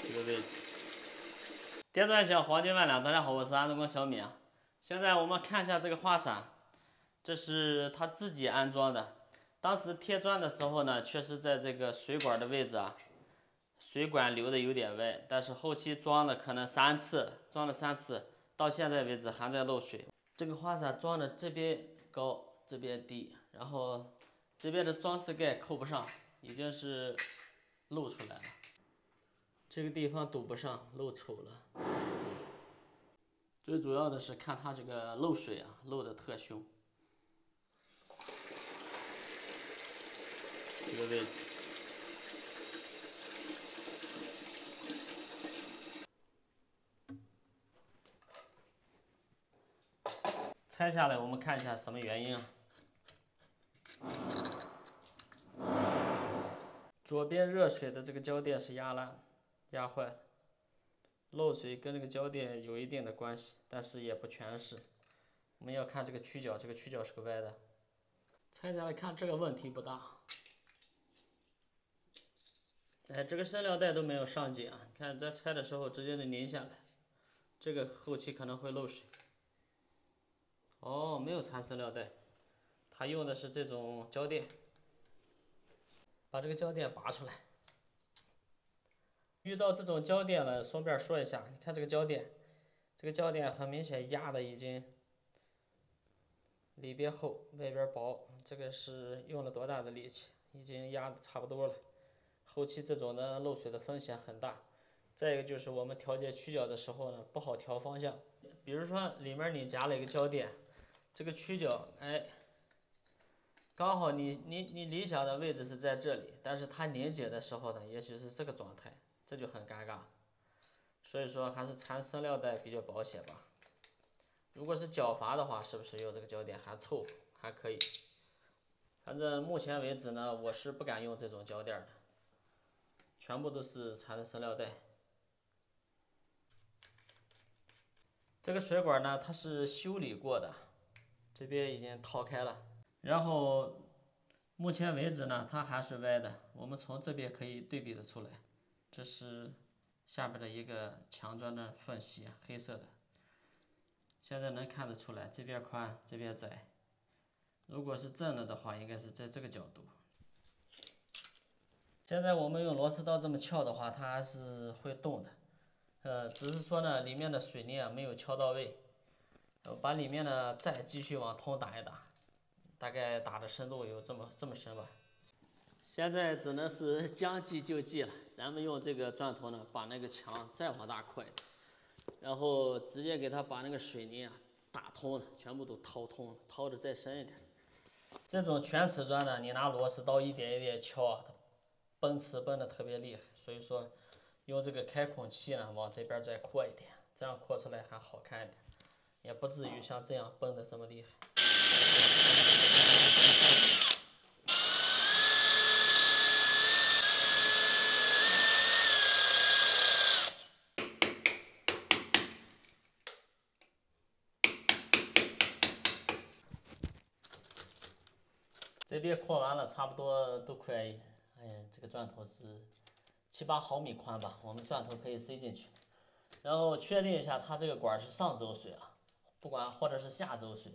这个位置。电钻小黄金万两，大家好，我是安德光小米啊。现在我们看一下这个花洒，这是他自己安装的。当时贴砖的时候呢，确实在这个水管的位置啊，水管流的有点歪，但是后期装了可能3次，装了3次，到现在为止还在漏水。这个花洒装的这边高，这边低，然后这边的装饰盖扣不上，已经是露出来了。这个地方堵不上，漏丑了。最主要的是看它这个漏水啊，漏的特凶。这个位置。拆下来我们看一下什么原因啊？左边热水的这个胶垫是压烂、压坏了，漏水跟这个胶垫有一定的关系，但是也不全是。我们要看这个曲角，这个曲角是个歪的。拆下来看，这个问题不大。哎，这个生料带都没有上紧啊！看在拆的时候直接就拧下来，这个后期可能会漏水。哦，没有缠生料带，它用的是这种胶垫。把这个胶垫拔出来。遇到这种胶垫了，顺便说一下，你看这个胶垫，这个胶垫很明显压的已经里边厚，外边薄，这个是用了多大的力气，已经压的差不多了。后期这种的漏水的风险很大。再一个就是我们调节曲角的时候呢，不好调方向。比如说里面你夹了一个胶垫，这个曲角，哎，刚好你理想的位置是在这里，但是它拧紧的时候呢，也许是这个状态，这就很尴尬。所以说还是缠生料带比较保险吧。如果是角阀的话，是不是用这个胶垫还凑合，还可以。反正目前为止呢，我是不敢用这种胶垫的，全部都是缠的生料带。这个水管呢，它是修理过的，这边已经掏开了。然后目前为止呢，它还是歪的。我们从这边可以对比的出来，这是下边的一个墙砖的缝隙，黑色的。现在能看得出来，这边宽，这边窄。如果是正了的话，应该是在这个角度。现在我们用螺丝刀这么撬的话，它还是会动的。只是说呢，里面的水泥啊没有敲到位。把里面的再继续往通打一打，大概打的深度有这么深吧。现在只能是将计就计了，咱们用这个钻头呢，把那个墙再往大扩一点，然后直接给它把那个水泥啊打通了，全部都掏通了，掏的再深一点。这种全瓷砖呢，你拿螺丝刀一点一点敲啊，它崩瓷崩的特别厉害，所以说用这个开孔器呢，往这边再扩一点，这样扩出来还好看一点。也不至于像这样崩的这么厉害。这边扩完了，差不多都快，哎呀，这个钻头是7、8毫米宽吧，我们钻头可以塞进去。然后确定一下它这个管是上周水啊，不管或者是下周水，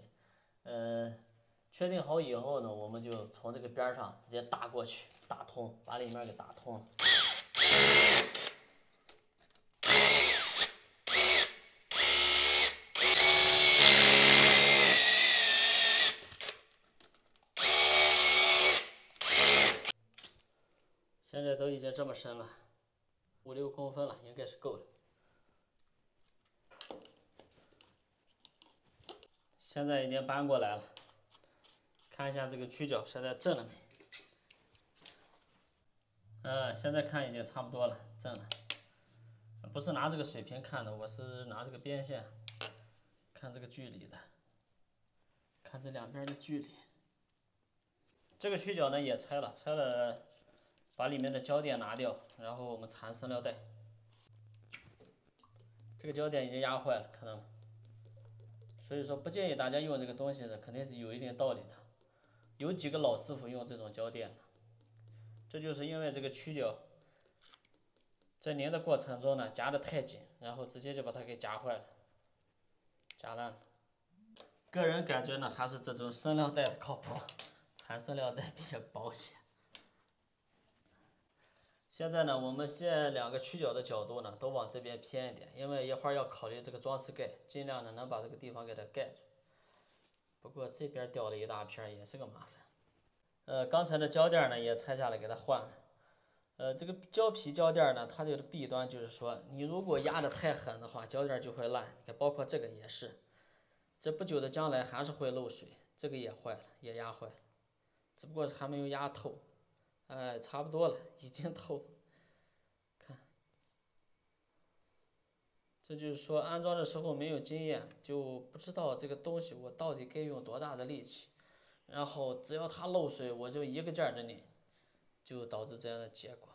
确定好以后呢，我们就从这个边上直接打过去，打通，把里面给打通了。现在都已经这么深了，5、6公分了，应该是够的。现在已经搬过来了，看一下这个曲角现在正了没？现在看已经差不多了，正了。不是拿这个水平看的，我是拿这个边线看这个距离的，看这两边的距离。这个曲角呢也拆了，把里面的胶垫拿掉，然后我们缠生料带。这个胶垫已经压坏了，看到吗？所以说不建议大家用这个东西的，肯定是有一定道理的。有几个老师傅用这种胶垫的，这就是因为这个曲角在拧的过程中呢，夹得太紧，然后直接就把它给夹坏了，夹烂了。个人感觉呢，还是这种生料袋的靠谱，产生料袋比较保险。现在呢，我们先2个曲角的角度呢，都往这边偏一点，因为一会儿要考虑这个装饰盖，尽量呢能把这个地方给它盖住。不过这边掉了一大片，也是个麻烦。刚才的胶垫呢也拆下来给它换了。这个胶皮胶垫呢，它的弊端就是说，你如果压得太狠的话，胶垫就会烂。你看，包括这个也是，这不久的将来还是会漏水。这个也坏了，也压坏了，只不过还没有压透。差不多了，已经透了。看，这就是说安装的时候没有经验，就不知道这个东西我到底该用多大的力气。然后只要它漏水，我就一个劲儿的拧，就导致这样的结果。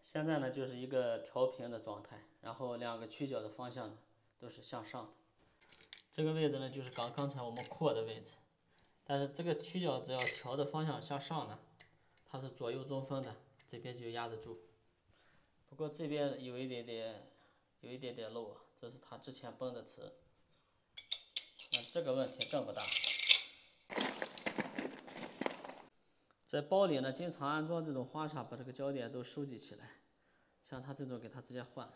现在呢就是一个调平的状态，然后2个曲角的方向呢都是向上的。这个位置呢就是刚才我们扩的位置，但是这个曲角只要调的方向向上呢，它是左右中分的，这边就压得住。不过这边有一点点漏啊，这是它之前绷的词。那这个问题更不大。在包里呢，经常安装这种花叉，把这个胶垫都收集起来。像它这种，给它直接换。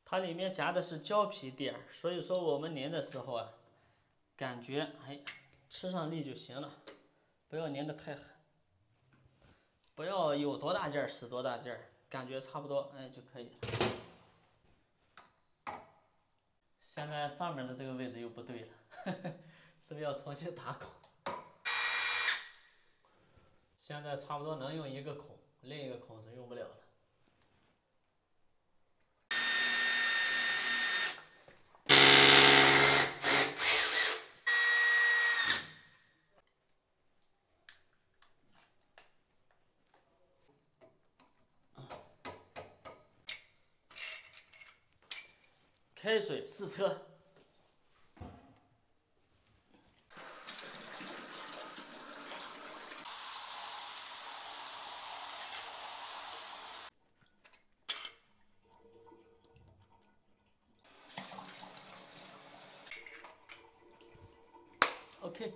它里面夹的是胶皮垫，所以说我们拧的时候啊，感觉吃上力就行了，不要拧得太狠，不要有多大劲儿使多大劲儿，感觉差不多就可以了。现在上面的这个位置又不对了，是不是要重新打孔？现在差不多能用一个孔，另一个孔是用不了了。开水试车。OK。